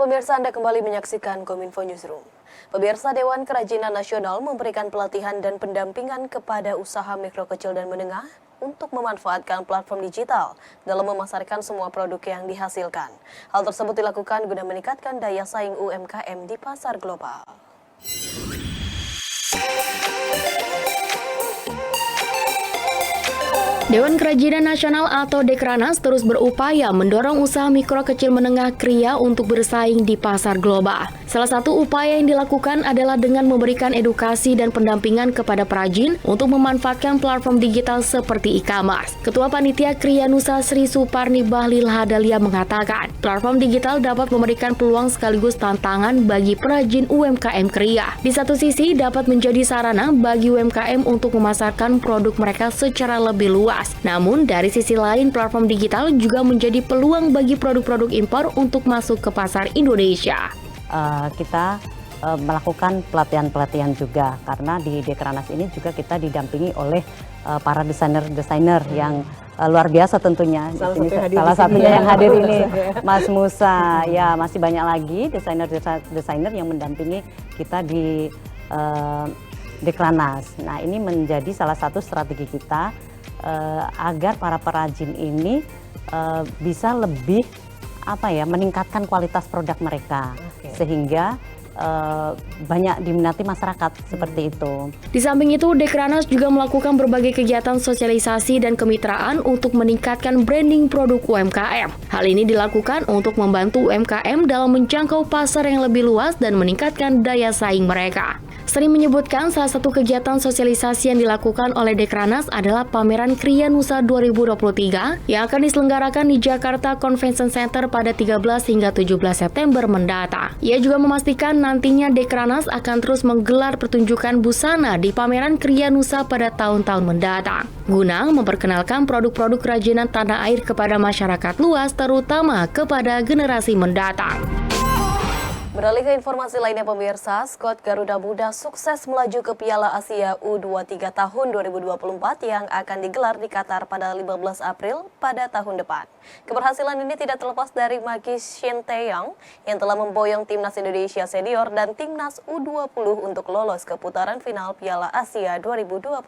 pemirsa, Anda kembali menyaksikan Kominfo Newsroom. Pemirsa, Dewan Kerajinan Nasional memberikan pelatihan dan pendampingan kepada usaha mikro kecil dan menengah untuk memanfaatkan platform digital dalam memasarkan semua produk yang dihasilkan. Hal tersebut dilakukan guna meningkatkan daya saing UMKM di pasar global. Dewan Kerajinan Nasional atau Dekranas terus berupaya mendorong usaha mikro kecil menengah KRIA untuk bersaing di pasar global. Salah satu upaya yang dilakukan adalah dengan memberikan edukasi dan pendampingan kepada perajin untuk memanfaatkan platform digital seperti e-commerce. Ketua Panitia KRIA Nusa Sri Suparni Bahlil Hadalia mengatakan, platform digital dapat memberikan peluang sekaligus tantangan bagi perajin UMKM KRIA. Di satu sisi dapat menjadi sarana bagi UMKM untuk memasarkan produk mereka secara lebih luas. Namun, dari sisi lain, platform digital juga menjadi peluang bagi produk-produk impor untuk masuk ke pasar Indonesia. Kita melakukan pelatihan-pelatihan juga, karena di Dekranas ini juga kita didampingi oleh para desainer-desainer yang luar biasa tentunya. Salah satunya yang hadir ini, Mas Musa. Ya, masih banyak lagi desainer-desainer yang mendampingi kita di Dekranas. Nah, ini menjadi salah satu strategi kita agar para perajin ini bisa lebih meningkatkan kualitas produk mereka, sehingga banyak diminati masyarakat seperti itu. Di samping itu, Dekranas juga melakukan berbagai kegiatan sosialisasi dan kemitraan untuk meningkatkan branding produk UMKM. Hal ini dilakukan untuk membantu UMKM dalam menjangkau pasar yang lebih luas dan meningkatkan daya saing mereka. Sri menyebutkan salah satu kegiatan sosialisasi yang dilakukan oleh Dekranas adalah pameran KRIA Nusa 2023 yang akan diselenggarakan di Jakarta Convention Center pada 13 hingga 17 September mendatang. Ia juga memastikan nantinya Dekranas akan terus menggelar pertunjukan busana di pameran KRIA Nusa pada tahun-tahun mendatang, guna memperkenalkan produk-produk kerajinan tanah air kepada masyarakat luas, terutama kepada generasi mendatang. Beralih ke informasi lainnya pemirsa, skuad Garuda Muda sukses melaju ke Piala Asia U23 tahun 2024 yang akan digelar di Qatar pada 15 April pada tahun depan. Keberhasilan ini tidak terlepas dari magis Shin Tae-yong yang telah memboyong timnas Indonesia senior dan timnas U20 untuk lolos ke putaran final Piala Asia 2024.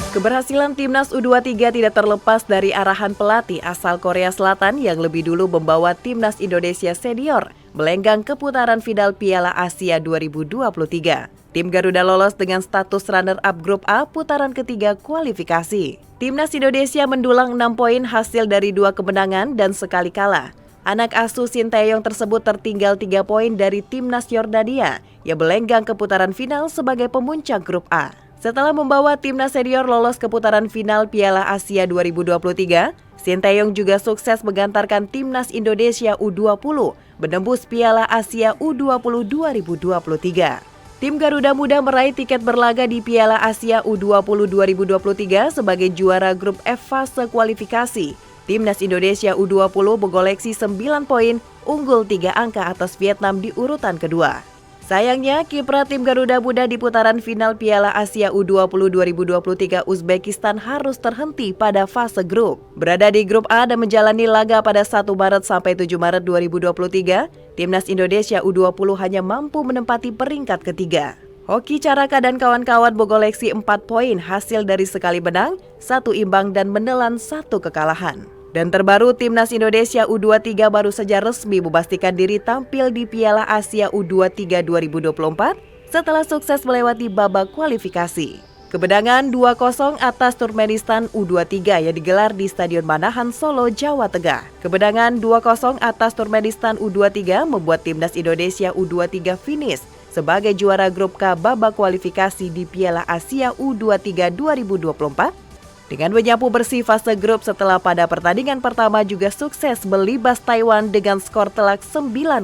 Keberhasilan timnas U23 tidak terlepas dari arahan pelatih asal Korea Selatan yang lebih dulu membawa timnas Indonesia senior melenggang ke putaran final Piala Asia 2023. Tim Garuda lolos dengan status runner-up grup A putaran ketiga kualifikasi. Timnas Indonesia mendulang 6 poin hasil dari 2 kemenangan dan sekali kalah. Anak asuh Shin Tae-yong tersebut tertinggal 3 poin dari timnas Yordania yang melenggang ke putaran final sebagai pemuncak grup A. Setelah membawa timnas senior lolos ke putaran final Piala Asia 2023, Shin Tae-yong juga sukses mengantarkan timnas Indonesia U20 menembus Piala Asia U20 2023. Tim Garuda Muda meraih tiket berlaga di Piala Asia U20 2023 sebagai juara grup F fase kualifikasi. Timnas Indonesia U20 mengoleksi 9 poin, unggul 3 angka atas Vietnam di urutan kedua. Sayangnya, kiprah tim Garuda Muda di putaran final Piala Asia U20 2023 Uzbekistan harus terhenti pada fase grup. Berada di grup A dan menjalani laga pada 1 Maret sampai 7 Maret 2023, timnas Indonesia U20 hanya mampu menempati peringkat ketiga. Hoki Caraka dan kawan-kawan mengoleksi 4 poin hasil dari sekali menang, 1 imbang dan menelan 1 kekalahan. Dan terbaru, timnas Indonesia U23 baru saja resmi memastikan diri tampil di Piala Asia U23 2024 setelah sukses melewati babak kualifikasi. Kemenangan 2-0 atas Turkmenistan U23 yang digelar di Stadion Manahan, Solo, Jawa Tengah. Kemenangan 2-0 atas Turkmenistan U23 membuat timnas Indonesia U23 finish sebagai juara grup K babak kualifikasi di Piala Asia U23 2024. Dengan menyapu bersih fase grup setelah pada pertandingan pertama juga sukses melibas Taiwan dengan skor telak 9-0.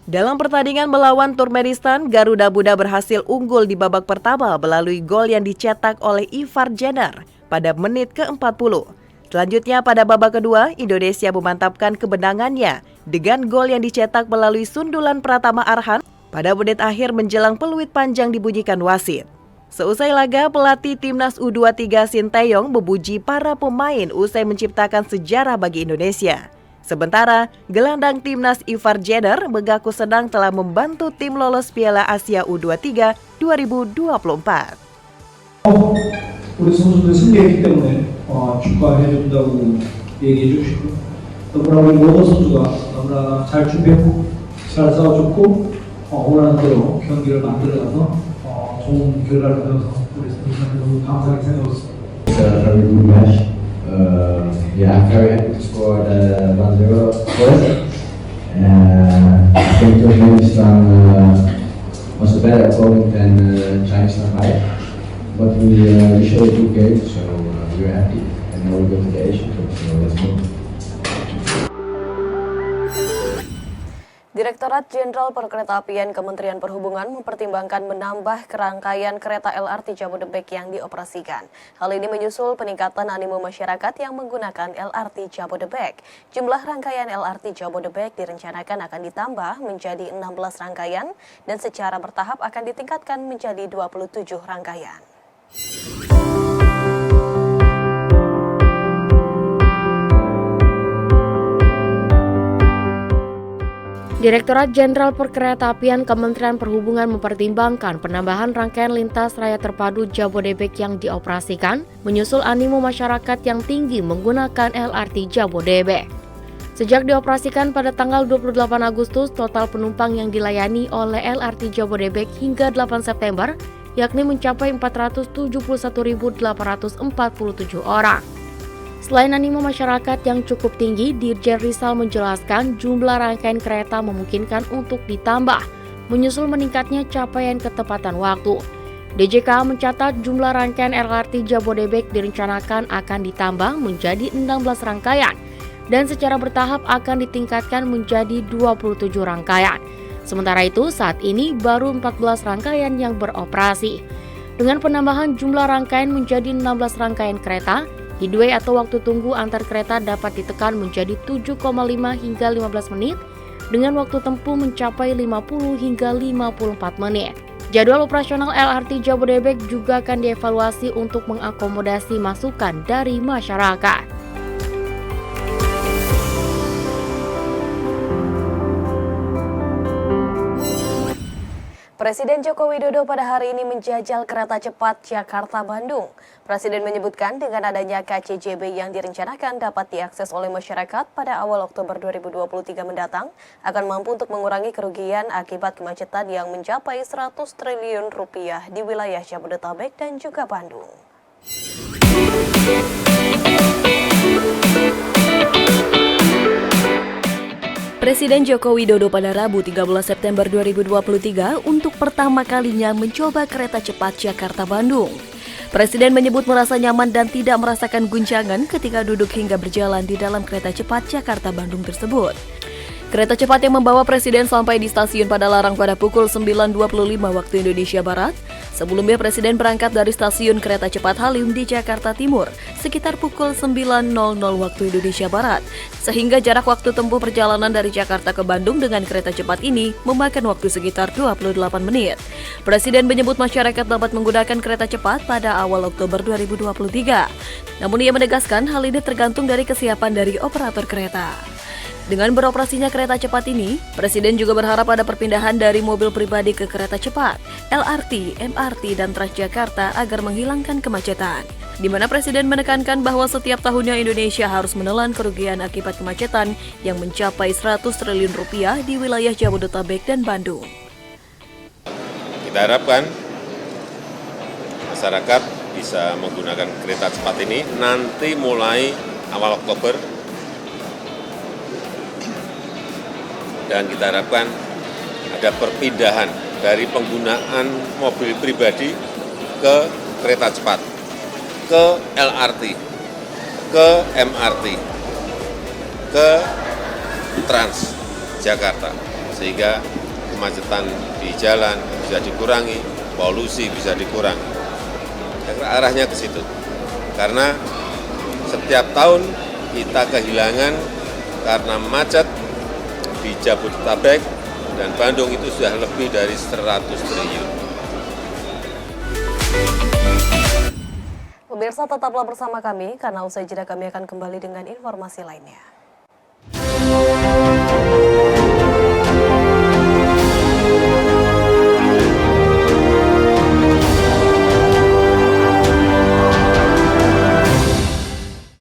Dalam pertandingan melawan Turkmenistan, Garuda Muda berhasil unggul di babak pertama melalui gol yang dicetak oleh Ivar Jenner pada menit ke-40. Selanjutnya pada babak kedua, Indonesia memantapkan kemenangannya dengan gol yang dicetak melalui sundulan Pratama Arhan pada menit akhir menjelang peluit panjang dibunyikan wasit. Seusai laga, pelatih Timnas U23 Sinteyong memuji para pemain usai menciptakan sejarah bagi Indonesia. Sementara, gelandang Timnas Ivar Jenner mengaku senang telah membantu tim lolos Piala Asia U23 2024. 우리 선수들 승리했기 때문에 축하해준다고 얘기해 주시고 너무나 우리 모든 선수가 너무나 잘 준비했고 잘 싸워줬고 원하는 대로 경기를 만들어가서 좋은 결과를 거둬서 우리 선수들한테 너무 감사하게 생각하고 있습니다. It's a very good match. I'm very happy to score the 1-0 first. I think Turkmenistan was a better opponent than Chinese Shanghai. But we showed a good game, so we're happy. And now we go to the Asian Cup, so let's go. Direktorat Jenderal Perkeretaapian Kementerian Perhubungan mempertimbangkan menambah kerangkaian kereta LRT Jabodebek yang dioperasikan. Hal ini menyusul peningkatan animo masyarakat yang menggunakan LRT Jabodebek. Jumlah rangkaian LRT Jabodebek direncanakan akan ditambah menjadi 16 rangkaian dan secara bertahap akan ditingkatkan menjadi 27 rangkaian. Direktorat Jenderal Perkeretaapian Kementerian Perhubungan mempertimbangkan penambahan rangkaian lintas raya terpadu Jabodebek yang dioperasikan, menyusul animo masyarakat yang tinggi menggunakan LRT Jabodebek. Sejak dioperasikan pada tanggal 28 Agustus, total penumpang yang dilayani oleh LRT Jabodebek hingga 8 September, yakni mencapai 471.847 orang. Selain animo masyarakat yang cukup tinggi, Dirjen Rizal menjelaskan jumlah rangkaian kereta memungkinkan untuk ditambah, menyusul meningkatnya capaian ketepatan waktu. DJK mencatat jumlah rangkaian LRT Jabodebek direncanakan akan ditambah menjadi 16 rangkaian, dan secara bertahap akan ditingkatkan menjadi 27 rangkaian. Sementara itu, saat ini baru 14 rangkaian yang beroperasi. Dengan penambahan jumlah rangkaian menjadi 16 rangkaian kereta, headway atau waktu tunggu antar kereta dapat ditekan menjadi 7,5 hingga 15 menit dengan waktu tempuh mencapai 50 hingga 54 menit. Jadwal operasional LRT Jabodebek juga akan dievaluasi untuk mengakomodasi masukan dari masyarakat. Presiden Joko Widodo pada hari ini menjajal kereta cepat Jakarta-Bandung. Presiden menyebutkan dengan adanya KCJB yang direncanakan dapat diakses oleh masyarakat pada awal Oktober 2023 mendatang, akan mampu untuk mengurangi kerugian akibat kemacetan yang mencapai 100 triliun rupiah di wilayah Jabodetabek dan juga Bandung. Presiden Joko Widodo pada Rabu 13 September 2023 untuk pertama kalinya mencoba kereta cepat Jakarta-Bandung. Presiden menyebut merasa nyaman dan tidak merasakan guncangan ketika duduk hingga berjalan di dalam kereta cepat Jakarta-Bandung tersebut. Kereta cepat yang membawa Presiden sampai di stasiun Padalarang pada pukul 9.25 waktu Indonesia Barat. Sebelumnya Presiden berangkat dari stasiun kereta cepat Halim di Jakarta Timur sekitar pukul 9.00 waktu Indonesia Barat. Sehingga jarak waktu tempuh perjalanan dari Jakarta ke Bandung dengan kereta cepat ini memakan waktu sekitar 28 menit. Presiden menyebut masyarakat dapat menggunakan kereta cepat pada awal Oktober 2023. Namun ia menegaskan hal ini tergantung dari kesiapan dari operator kereta. Dengan beroperasinya kereta cepat ini, Presiden juga berharap ada perpindahan dari mobil pribadi ke kereta cepat, LRT, MRT, dan Transjakarta agar menghilangkan kemacetan. Di mana Presiden menekankan bahwa setiap tahunnya Indonesia harus menelan kerugian akibat kemacetan yang mencapai 100 triliun rupiah di wilayah Jabodetabek dan Bandung. Kita harapkan masyarakat bisa menggunakan kereta cepat ini nanti mulai awal Oktober. Dan kita harapkan ada perpindahan dari penggunaan mobil pribadi ke kereta cepat, ke LRT, ke MRT, ke Transjakarta, sehingga kemacetan di jalan bisa dikurangi, polusi bisa dikurangi. Arahnya ke situ, karena setiap tahun kita kehilangan karena macet di Jabodetabek dan Bandung itu sudah lebih dari 100 triliun. Pemirsa tetaplah bersama kami karena usai jeda kami akan kembali dengan informasi lainnya.